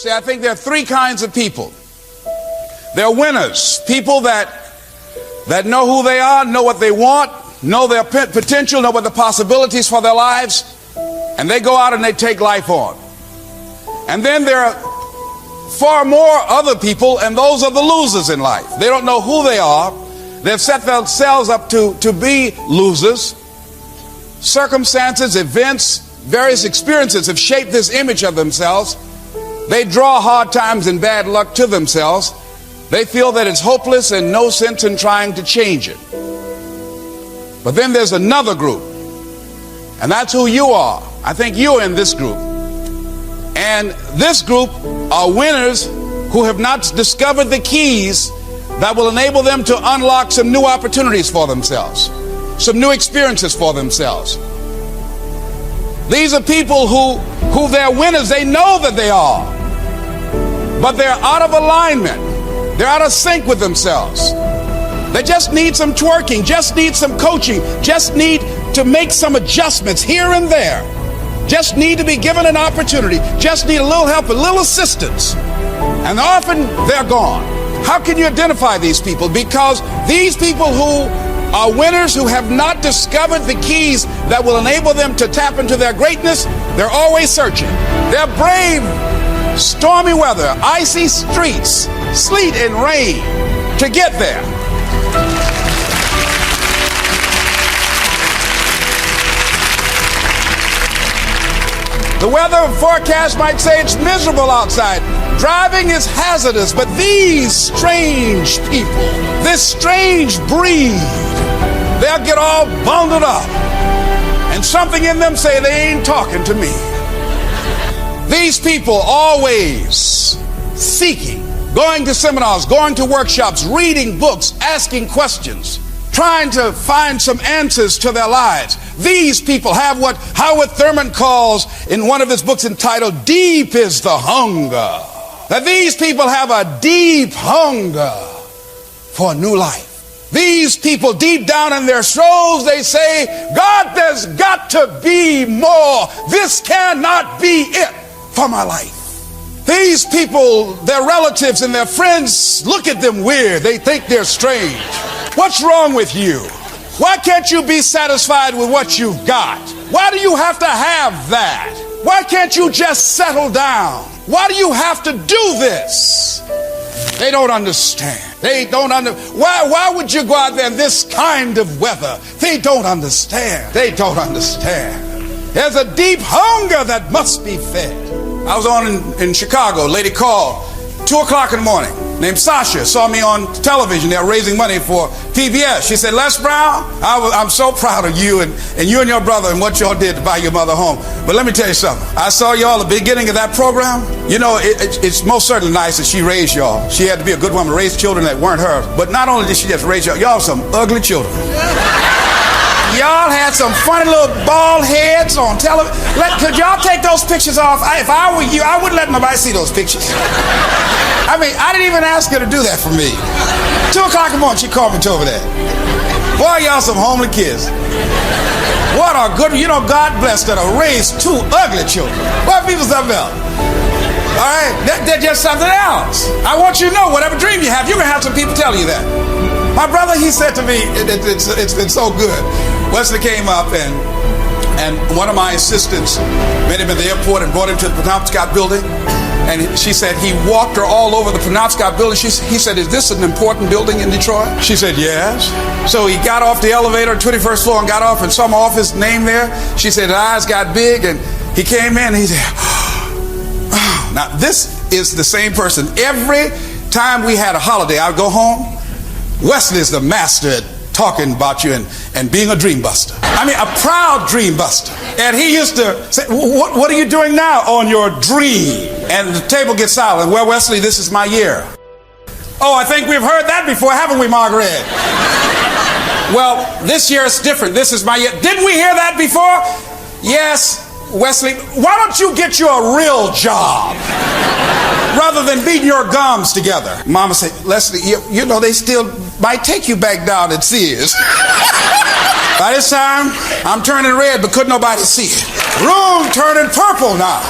See, I think there are three kinds of people. There are winners, people that know who they are, know what they want, know their potential, know what the possibilities for their lives, and they go out and they take life on. And then there are far more other people, and those are the losers in life. They don't know who they are. They've set themselves up to be losers. Circumstances, events, various experiences have shaped this image of themselves. They draw hard times and bad luck to themselves. They feel that it's hopeless and no sense in trying to change it. But then there's another group, and that's who you are. I think you're in this group. And this group are winners who have not discovered the keys that will enable them to unlock some new opportunities for themselves, some new experiences for themselves. These are people who they're winners. They know that they are, but they're out of alignment. They're out of sync with themselves. They just need some twerking, just need some coaching, just need to make some adjustments here and there, just need to be given an opportunity, just need a little help, a little assistance, and often they're gone. How can you identify these people? Because these people who are winners, who have not discovered the keys that will enable them to tap into their greatness, they're always searching. They're brave stormy weather, icy streets, sleet and rain to get there. The weather forecast might say it's miserable outside. Driving is hazardous, but these strange people, this strange breed, they'll get all bundled up, and something in them say they ain't talking to me. These people always seeking, going to seminars, going to workshops, reading books, asking questions, trying to find some answers to their lives. These people have what Howard Thurman calls in one of his books entitled "Deep is the Hunger." That these people have a deep hunger for a new life. These people, deep down in their souls, they say, God, there's got to be more. This cannot be it for my life. These people, their relatives and their friends look at them weird. They think they're strange. What's wrong with you? Why can't you be satisfied with what you've got? Why do you have to have that? Why can't you just settle down? Why do you have to do this? They don't understand. They don't Why would you go out there in this kind of weather? They don't understand. They don't understand. There's a deep hunger that must be fed. I was on in Chicago. A lady called 2 o'clock in the morning, named Sasha, saw me on television. They were raising money for PBS. She said, Les Brown, I'm so proud of you and you and your brother and what y'all did to buy your mother home. But let me tell you something. I saw y'all at the beginning of that program. You know, it's most certainly nice that she raised y'all. She had to be a good woman to raise children that weren't hers. But not only did she just raise y'all some ugly children. Y'all had some funny little bald heads on television. Could y'all take those pictures off? If I were you, I wouldn't let nobody see those pictures. I mean, I didn't even ask her to do that for me. 2 o'clock in the morning, she called me and told me that. Boy, y'all some homely kids. What a good, you know, God bless that I raised 2 ugly children. What people something else? All right, they're just something else. I want you to know, whatever dream you have, you're going to have some people tell you that. My brother, he said to me, it's been so good. Wesley came up and one of my assistants met him at the airport and brought him to the Penobscot building. And she said he walked her all over the Penobscot building. He said, is this an important building in Detroit? She said, yes. So he got off the elevator, 21st floor, and got off and saw my office name there. She said his eyes got big and he came in and he said, oh. Now this is the same person. Every time we had a holiday, I would go home. Wesley is the master at talking about you and being a dream buster. I mean, a proud dream buster. And he used to say, what are you doing now on your dream? And the table gets silent. Well, Wesley, this is my year. Oh, I think we've heard that before, haven't we, Margaret? Well, this year is different. This is my year. Didn't we hear that before? Yes, Wesley, why don't you get you a real job rather than beating your gums together? Mama said, Leslie, you know, they still might take you back down at Sears. By this time, I'm turning red, but couldn't nobody see it. Room turning purple now.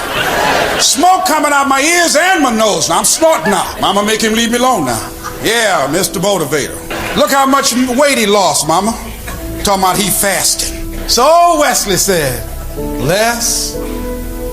Smoke coming out my ears and my nose. Now I'm snorting now. Mama, make him leave me alone now. Yeah, Mr. Motivator. Look how much weight he lost, Mama. Talking about he fasting. So Wesley said, Les,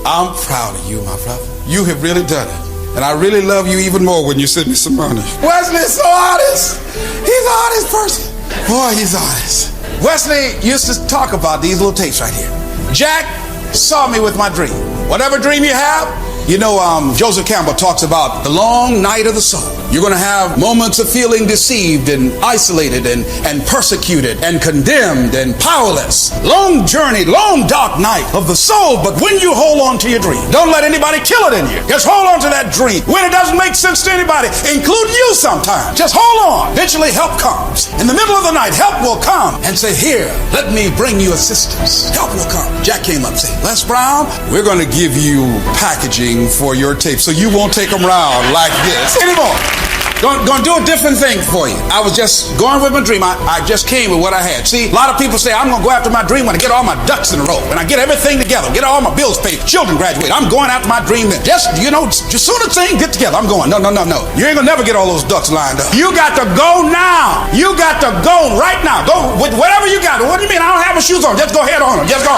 I'm proud of you, my brother. You have really done it. And I really love you even more when you send me some money. Wesley is so honest. He's an honest person. Boy, he's honest. Wesley used to talk about these little tapes right here. Jack saw me with my dream. Whatever dream you have, you know, Joseph Campbell talks about the long night of the soul. You're going to have moments of feeling deceived and isolated and persecuted and condemned and powerless. Long journey, long dark night of the soul. But when you hold on to your dream, don't let anybody kill it in you. Just hold on to that dream. When it doesn't make sense to anybody, including you sometimes, just hold on. Eventually help comes. In the middle of the night, help will come and say, here, let me bring you assistance. Help will come. Jack came up and said, Les Brown, we're going to give you packaging for your tape so you won't take them around like this anymore. Gonna do a different thing for you. I was just going with my dream. I just came with what I had. See, a lot of people say, I'm gonna go after my dream when I get all my ducks in a row, when I get everything together, get all my bills paid, children graduate. I'm going after my dream then. Just soon as things get together, I'm going. No. You ain't gonna never get all those ducks lined up. You got to go now. You got to go right now. Go with whatever you got. What do you mean? I don't have my shoes on. Just go head on them. Just go.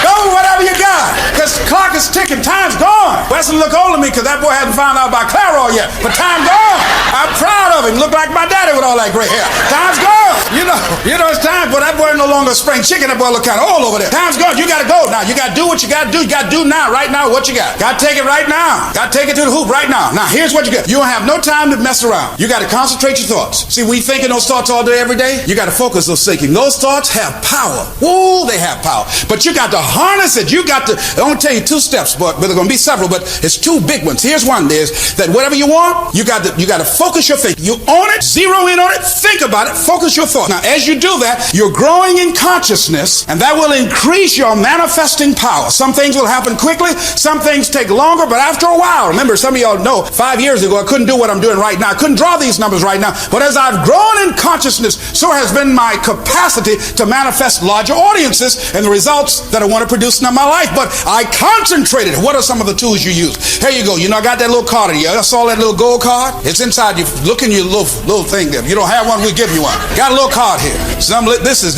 Go with whatever you got. Because the clock is ticking. Time's gone. Wesley look older than me because that boy hasn't found out about Clairol yet. But time gone. I'm proud of him. Look like my daddy with all that gray hair. Time's gone. You know it's time for that boy no longer spring chicken. That boy look kind of old over there. Time's gone. You got to go now. You got to do what you got to do. You got to do now, right now, what you got. Got to take it right now. Got to take it to the hoop right now. Now, here's what you got. You don't have no time to mess around. You got to concentrate your thoughts. See, we thinking those thoughts all day, every day. You got to focus those thinking. Those thoughts have power. Woo, they have power. But you got to harness it. You got to, I want to tell you 2 steps, but there are going to be several, but it's 2 big ones. Here's one. Is that whatever you want, you got to focus your thinking. You own it, zero in on it, think about it, focus your thoughts. Now, as you do that, you're growing in consciousness, and that will increase your manifesting power. Some things will happen quickly, some things take longer, but after a while, remember, some of y'all know, 5 years ago, I couldn't do what I'm doing right now. I couldn't draw these numbers right now, but as I've grown in consciousness, so has been my capacity to manifest larger audiences and the results that I want to produce in my life. But I concentrated. What are some of the tools you use? Here you go. You know, I got that little card in here. I saw that little gold card. It's inside you. Look in your little thing there. If you don't have one, we'll give you one. Got a little card here. This is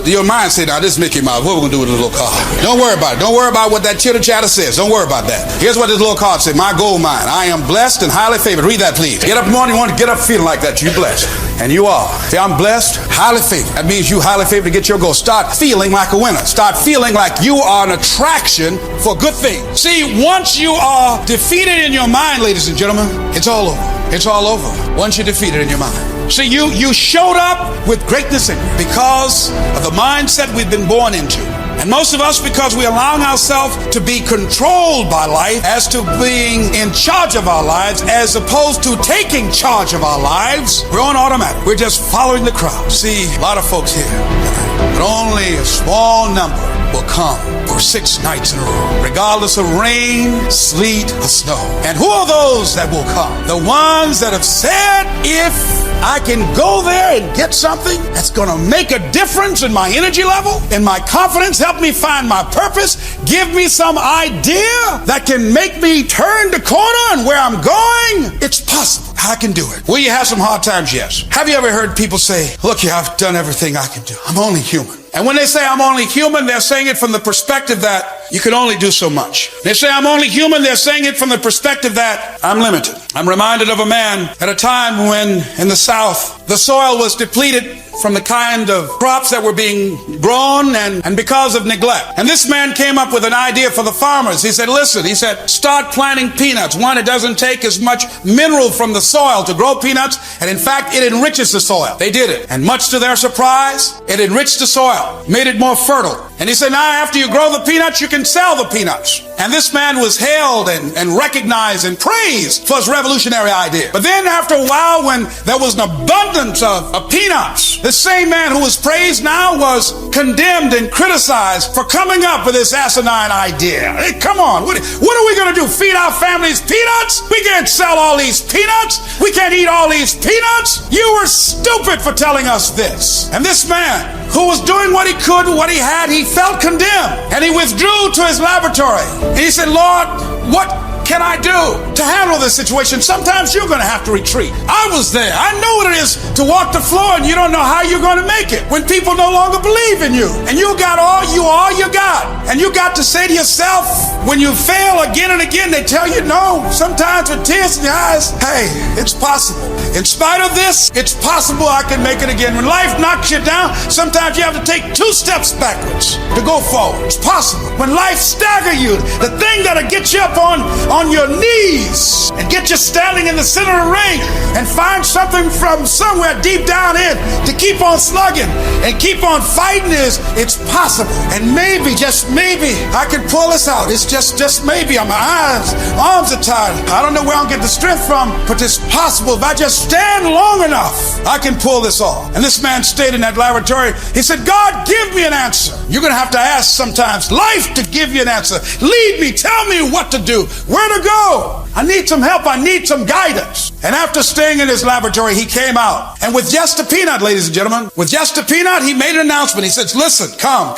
your mind say, now this is Mickey Mouse. What are we gonna do with the little card? Don't worry about it. Don't worry about what that chitter chatter says. Don't worry about that. Here's what this little card says. My gold mine. I am blessed and highly favored. Read that, please. Get up in the morning. You want to get up feeling like that. You're blessed. And you are. Say, I'm blessed, highly favored. That means you highly favored to get your goal. Start feeling like a winner. Start feeling like you are an attraction for good things. See, once you are defeated in your mind, ladies and gentlemen, it's all over. It's all over once you're defeated in your mind. See, you showed up with greatness in you because of the mindset we've been born into. And most of us, because we're allowing ourselves to be controlled by life as to being in charge of our lives, as opposed to taking charge of our lives, we're on automatic. We're just following the crowd. See, a lot of folks here tonight, but only a small number will come for 6 nights in a row, regardless of rain, sleet, or snow. And who are those that will come? The ones that have said, if I can go there and get something that's going to make a difference in my energy level, in my confidence, help me find my purpose, give me some idea that can make me turn the corner and where I'm going, it's possible. I can do it. Will you have some hard times? Yes. Have you ever heard people say, look here, I've done everything I can do. I'm only human. And when they say I'm only human, they're saying it from the perspective that you can only do so much. They say I'm only human, they're saying it from the perspective that I'm limited. I'm reminded of a man at a time when in the South, the soil was depleted from the kind of crops that were being grown and because of neglect. And this man came up with an idea for the farmers. He said, listen, he said, start planting peanuts. One, it doesn't take as much mineral from the soil to grow peanuts, and in fact, it enriches the soil. They did it. And much to their surprise, it enriched the soil, made it more fertile. And he said, now after you grow the peanuts, you can sell the peanuts. And this man was hailed and recognized and praised for his revolutionary idea. But then after a while, when there was an abundance of peanuts, the same man who was praised now was condemned and criticized for coming up with this asinine idea. Hey, come on, what are we going to do? Feed our families peanuts? We can't sell all these peanuts. We can't eat all these peanuts. You were stupid for telling us this. And this man who was doing what he could with what he had, he felt condemned. And he withdrew to his laboratory. And he said, Lord, what can I do to handle this situation? Sometimes you're going to have to retreat. I was there. I know what it is to walk the floor and you don't know how you're going to make it when people no longer believe in you. And you got all you got. And you got to say to yourself, when you fail again and again, they tell you no. Sometimes with tears in your eyes, hey, it's possible. In spite of this, it's possible I can make it again. When life knocks you down, sometimes you have to take 2 steps backwards to go forward. It's possible. When life staggers you, the thing that'll get you up on your knees and get you standing in the center of the ring and find something from somewhere deep down in to keep on slugging and keep on fighting it's possible. And maybe, just maybe, I can pull this out. It's just maybe. My arms are tired. I don't know where I'll get the strength from, but it's possible. If I just stand long enough, I can pull this off. And this man stayed in that laboratory. He said, God, give me an answer. You're going to have to ask sometimes life to give you an answer. Lead me. Tell me what to do. Where to go? I need some help. I need some guidance. And after staying in his laboratory, he came out. And with just a peanut, ladies and gentlemen, with just a peanut, he made an announcement. He says, listen, come.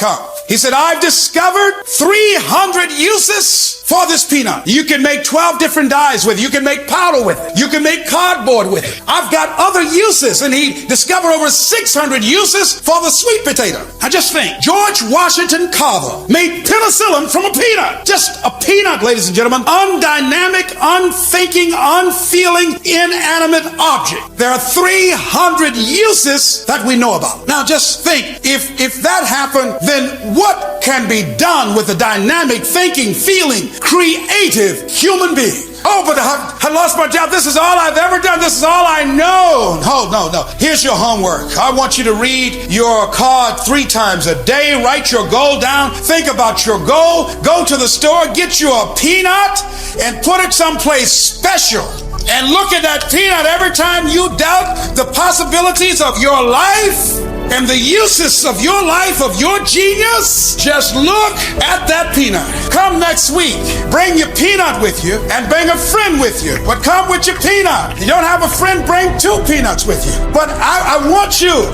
He said, I've discovered 300 uses for this peanut. You can make 12 different dyes with it. You can make powder with it. You can make cardboard with it. I've got other uses. And he discovered over 600 uses for the sweet potato. Now just think, George Washington Carver made penicillin from a peanut. Just a peanut, ladies and gentlemen. Undynamic, unthinking, unfeeling, inanimate object. There are 300 uses that we know about. Now just think, if that happened, then what can be done with a dynamic, thinking, feeling, creative human being? Oh, but I lost my job. This is all I've ever done. This is all I know. No. Here's your homework. I want you to read your card 3 times a day. Write your goal down. Think about your goal. Go to the store. Get you a peanut and put it someplace special. And look at that peanut every time you doubt the possibilities of your life and the uses of your life, of your genius. Just look at that peanut. Come next week, bring your peanut with you and bring a friend with you. But come with your peanut. You don't have a friend, bring 2 peanuts with you. But I want you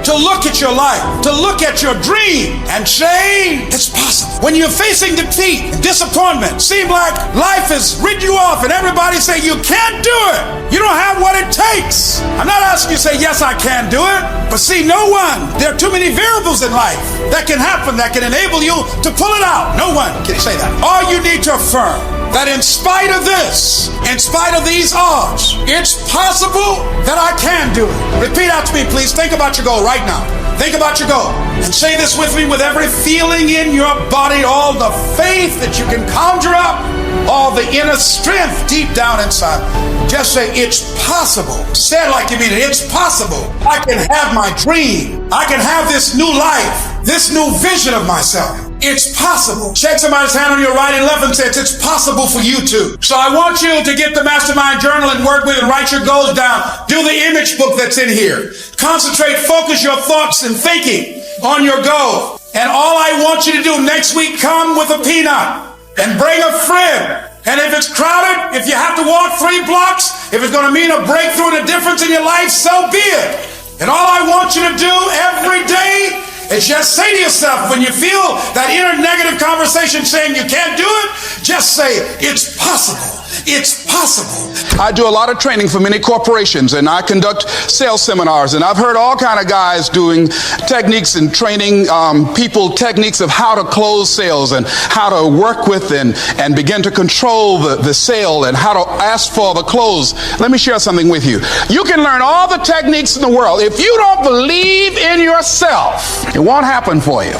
to look at your life, to look at your dream and say, it's possible. When you're facing defeat, disappointment, seem like life has rid you off and everybody say you can't do it. You don't have what it takes. I'm not asking you to say, yes, I can do it. But see, no one, there are too many variables in life that can happen, that can enable you to pull it out. No one can say that. All you need to affirm that in spite of this, in spite of these odds, it's possible that I can do it. Repeat out to me, please. Think about your goal right now. Think about your goal. And say this with me with every feeling in your body, all the faith that you can conjure up, all the inner strength deep down inside. Just say, it's possible. Say it like you mean it. It's possible. I can have my dream. I can have this new life, this new vision of myself. It's possible. Shake somebody's hand on your right and left and say, it's possible for you too. So I want you to get the Mastermind Journal and work with it and write your goals down. Do the image book that's in here. Concentrate, focus your thoughts and thinking on your goal. And all I want you to do next week, come with a peanut and bring a friend. And if it's crowded, if you have to walk 3 blocks, if it's going to mean a breakthrough and a difference in your life, so be it. And all I want you to do every day is just say to yourself, when you feel that inner negative conversation saying you can't do it, just say, it's possible. It's possible. I do a lot of training for many corporations and I conduct sales seminars, and I've heard all kind of guys doing techniques and training people techniques of how to close sales and how to work with and begin to control the sale and how to ask for the close. Let me share something with you. You can learn all the techniques in the world. If you don't believe in yourself, it won't happen for you.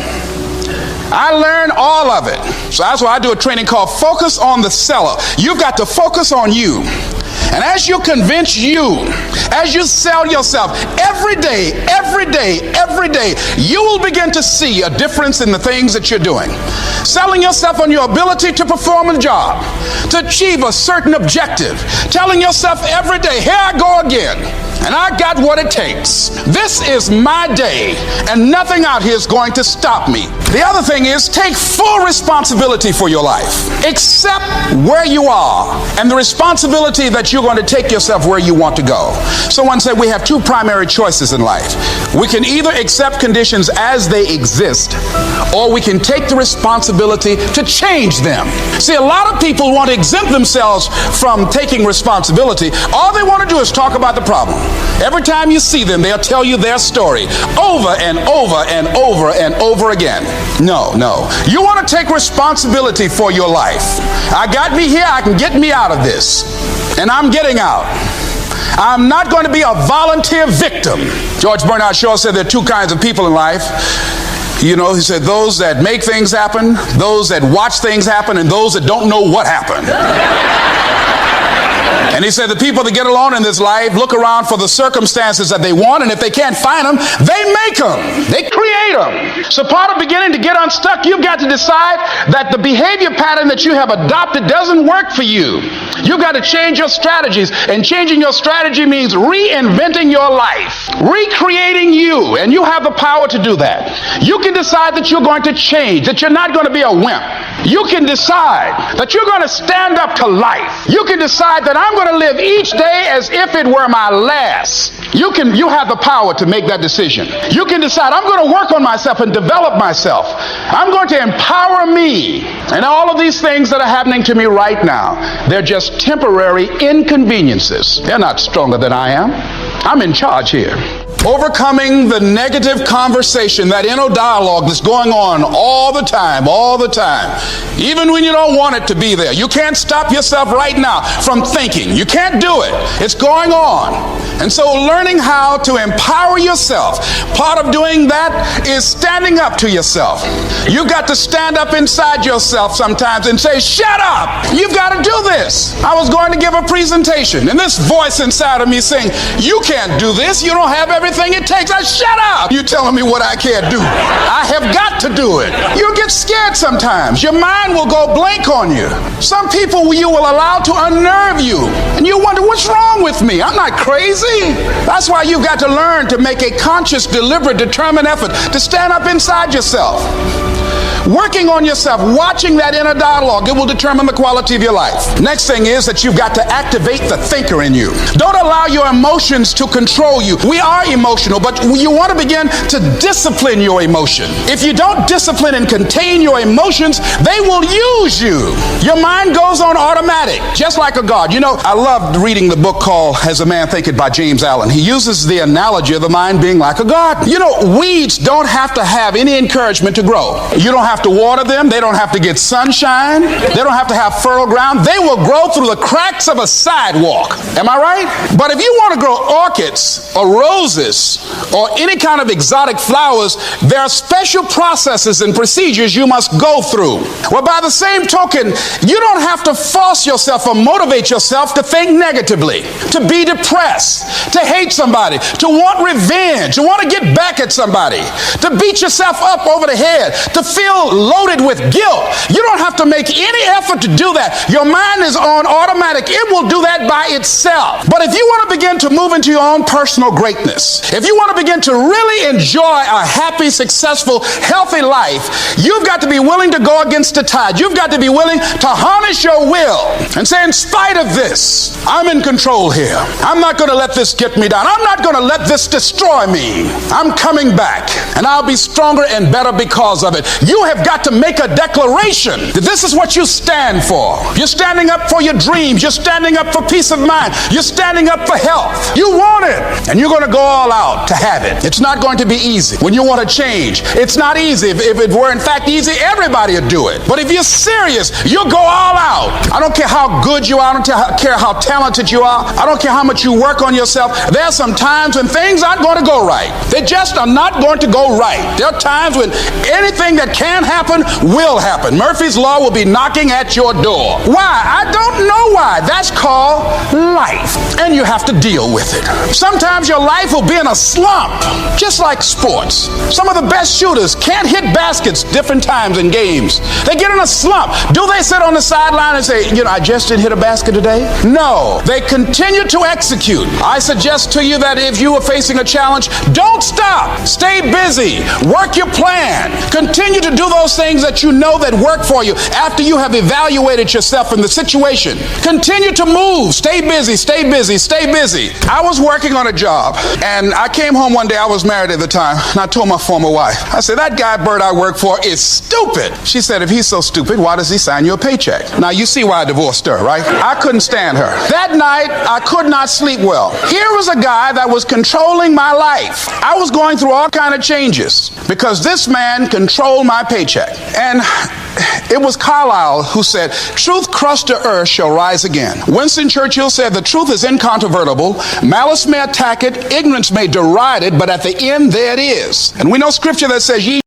I learned all of it. So that's why I do a training called Focus on the Seller. You've got to focus on you. And as you convince you, as you sell yourself every day, you will begin to see a difference in the things that you're doing. Selling yourself on your ability to perform a job, to achieve a certain objective. Telling yourself every day, here I go again. And I got what it takes. This is my day, and nothing out here is going to stop me. The other thing is, take full responsibility for your life. Accept where you are and the responsibility that you're going to take yourself where you want to go. Someone said we have 2 primary choices in life. We can either accept accept conditions as they exist, or we can take the responsibility to change them. See, a lot of people want to exempt themselves from taking responsibility. All they want to do is talk about the problem. Every time you see them, they'll tell you their story over and over and over and over again. No. You want to take responsibility for your life. I got me here, I can get me out of this. And I'm getting out. I'm not going to be a volunteer victim. George Bernard Shaw said there are two kinds of people in life. You know, he said those that make things happen, those that watch things happen, and those that don't know what happened. And he said the people that get along in this life look around for the circumstances that they want, and if they can't find them, they make them. They create them. So part of beginning to get unstuck, you've got to decide that the behavior pattern that you have adopted doesn't work for you. You've got to change your strategies, and changing your strategy means reinventing your life, recreating you, and you have the power to do that. You can decide that you're going to change, that you're not going to be a wimp. You can decide that you're going to stand up to life. You can decide that I'm going to live each day as if it were my last. You have the power to make that decision. You can decide I'm going to work on myself and develop myself. I'm going to empower me. And all of these things that are happening to me right now, they're just temporary inconveniences. They're not stronger than I am. I'm in charge here. Overcoming the negative conversation, that inner dialogue that's going on all the time, even when you don't want it to be there. You can't stop yourself right now from thinking. You can't do it. It's going on. And so learning how to empower yourself, part of doing that is standing up to yourself. You've got to stand up inside yourself sometimes and say, shut up! You've got to do this. I was going to give a presentation, and this voice inside of me saying, you can't do this. You don't have everything it takes. Shut up! You telling me what I can't do. I have got to do it. You get scared sometimes. Your mind will go blank on you. Some people you will allow to unnerve you, and you wonder, what's wrong with me? I'm not crazy. That's why you've got to learn to make a conscious, deliberate, determined effort to stand up inside yourself. Working on yourself, watching that inner dialogue, it will determine the quality of your life. Next thing is that you've got to activate the thinker in you. Don't allow your emotions to control you. We are emotional, but you want to begin to discipline your emotion. If you don't discipline and contain your emotions, they will use you. Your mind goes on automatic, just like a God. You know, I loved reading the book called As a Man Thinketh by James Allen. He uses the analogy of the mind being like a garden. You know, weeds don't have to have any encouragement to grow. You don't have to water them. They don't have to get sunshine. They don't have to have fertile ground. They will grow through the cracks of a sidewalk. Am I right? But if you want to grow orchids or roses or any kind of exotic flowers, there are special processes and procedures you must go through. Well, by the same token, you don't have to force yourself or motivate yourself to think negatively, to be depressed, to hate somebody, to want revenge, to want to get back at somebody, to beat yourself up over the head, to feel loaded with guilt. You don't have to make any effort to do that. Your mind is on automatic. It will do that by itself. But if you want to begin to move into your own personal greatness, if you want to begin to really enjoy a happy, successful, healthy life, you've got to be willing to go against the tide. You've got to be willing to harness your will and say, in spite of this, I'm in control here. I'm not going to let this get me down. I'm not going to let this destroy me. I'm coming back, and I'll be stronger and better because of it. You have got to make a declaration that this is what you stand for. You're standing up for your dreams. You're standing up for peace of mind. You're standing up for health. You want it, and you're going to go all out to have it. It's not going to be easy. When you want to change, it's not easy. If it were in fact easy, everybody would do it. But if you're serious, you'll go all out. I don't care how good you are. I don't care how talented you are. I don't care how much you work on yourself. There are some times when things aren't going to go right. They just are not going to go right. There are times when anything that can happen will happen. Murphy's Law will be knocking at your door. Why? I don't know why. That's called life, and you have to deal with it. Sometimes your life will be in a slump, just like sports. Some of the best shooters can't hit baskets different times in games. They get in a slump. Do they sit on the sideline and say, I just didn't hit a basket today? No. They continue to execute. I suggest to you that if you are facing a challenge, don't stop. Stay busy. Work your plan. Continue to do those things that you know that work for you after you have evaluated yourself in the situation. Continue to move. Stay busy, stay busy, stay busy. I was working on a job, and I came home one day. I was married at the time, and I told my former wife, I said, that guy Bert I work for is stupid. She said, if he's so stupid, why does he sign you a paycheck? Now, you see why I divorced her, right? I couldn't stand her. That night, I could not sleep well. Here was a guy that was controlling my life. I was going through all kinds of changes because this man controlled my paycheck. And it was Carlyle who said, truth crushed to earth shall rise again. Winston Churchill said, the truth is incontrovertible. Malice may attack it, ignorance may deride it, but at the end there it is. And we know scripture that says, ye